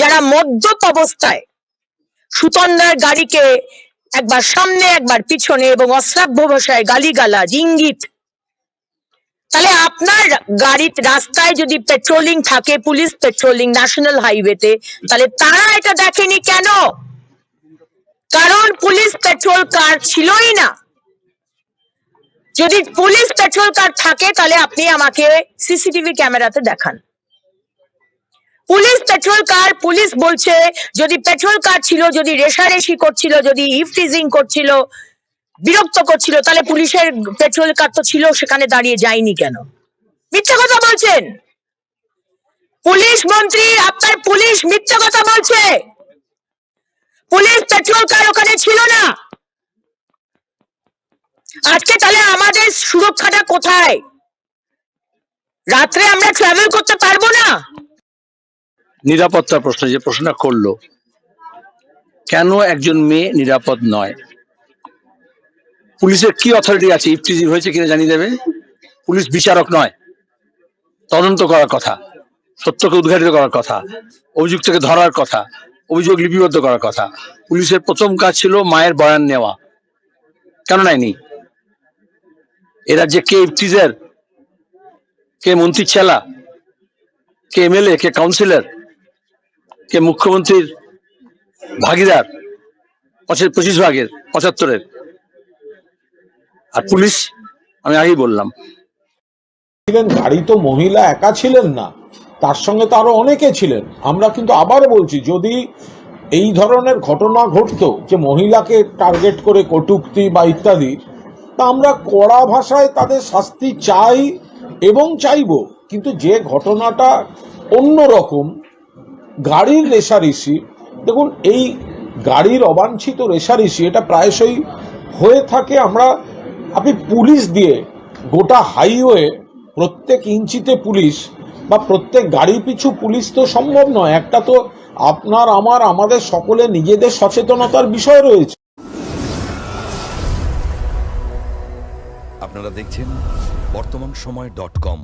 যারা মদ্যপ অবস্থায় সুতন্দার গাড়িকে একবার সামনে একবার পিছনে এবং অশ্রাব্য ভাষায় গালিগালাজ ইঙ্গিত, তাহলে আপনার গাড়ির রাস্তায় যদি পেট্রোলিং থাকে, পুলিশ পেট্রোলিং ন্যাশনাল হাইওয়েতে, তাহলে তারা এটা দেখেনি কেন? কারণ পুলিশ পেট্রোল কার ছিলই না। যদি পুলিশ পেট্রোল কার থাকে তাহলে আপনি আমাকে সিসিটিভি ক্যামেরাতে দেখান। পুলিশ পেট্রোল কার, পুলিশ বলছে যদি পেট্রোল কার ছিল, যদি রেশারেশি করছিল, যদি ইভটিজিং করছিল, বিরক্ত করছিল, তাহলে পুলিশের পেট্রোল কার তো ছিল, সেখানে দাঁড়িয়ে যায়নি কেন? মিথ্যা কথা বলছেন পুলিশ মন্ত্রী, আপনার পুলিশ মিথ্যা কথা বলছে। পুলিশ পেট্রোল কার ওখানে ছিল না। আজকে তাহলে আমাদের সুরক্ষাটা কোথায়? রাত্রে আমরা ট্রাভেল করতে পারবো না? নিরাপত্তার প্রশ্ন যে প্রশ্নটা করলো, কেন একজন মেয়ে নিরাপদ নয়? পুলিশের কি অথরিটি আছে ইফটিজিং হয়েছে কিনা জানিয়ে দেবে? পুলিশ বিচারক নয়, তদন্ত করার কথা, সত্যকে উদ্ঘাটিত করার কথা, অভিযুক্তকে ধরার কথা, অভিযোগ লিপিবদ্ধ করার কথা। পুলিশের প্রথম কাজ ছিল মায়ের বয়ান নেওয়া, কেন নেয়নি? এরা যে কে ইফটিজার, কে মন্ত্রীর ছেলা, কে এমএলএ, কে কাউন্সিলর, কে মুখ্যমন্ত্রীর ভাগিদার 25 ভাগের 75-এর। আর পুলিশ, আমি আগেই বললাম, গাড়ি তো মহিলা একা ছিলেন না, তার সঙ্গে তো আরো অনেকে ছিলেন। আমরা কিন্তু আবার বলছি, যদি এই ধরনের ঘটনা ঘটতো যে মহিলাকে টার্গেট করে কটূক্তি বা ইত্যাদি, তা আমরা কড়া ভাষায় তাদের শাস্তি চাই এবং চাইব। কিন্তু যে ঘটনাটা অন্যরকম, গাড়ির রেষারেষি, দেখুন এই গাড়ির অবাঞ্ছিত রেষারেষি এটা প্রায়শই হয়ে থাকে। আপনি পুলিশ দিয়ে গোটা হাইওয়ে প্রত্যেক ইঞ্চিতে পুলিশ বা প্রত্যেক গাড়ি পিছু পুলিশ তো সম্ভব নয়। একটা তো আপনার আমাদের সকলে নিজেদের সচেতনতার বিষয় রয়েছে। আপনারা দেখছেন বর্তমানসময়.com।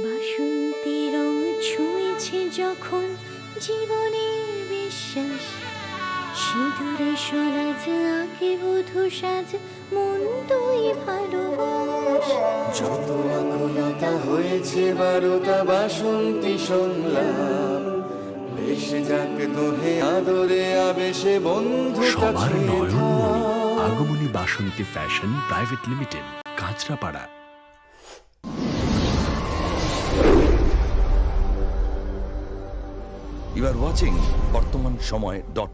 বাসন্তী রং ছুঁয়েছে যখন জীবনের বিশ্বাস, সিঁদুরে সরাজ আঁকে বধূ সাজ, মন তুই ভালোবাস। যত আকুলতা হয়েছে বারোটা বাসন্তী সংলাপ, ভেসে যাক দোহে আদরে আবেশে বন্ধু সবার Nayanmoni Agamani Basanti fashion private limited, Kanchrapara. You are watching বর্তমানসময়.com।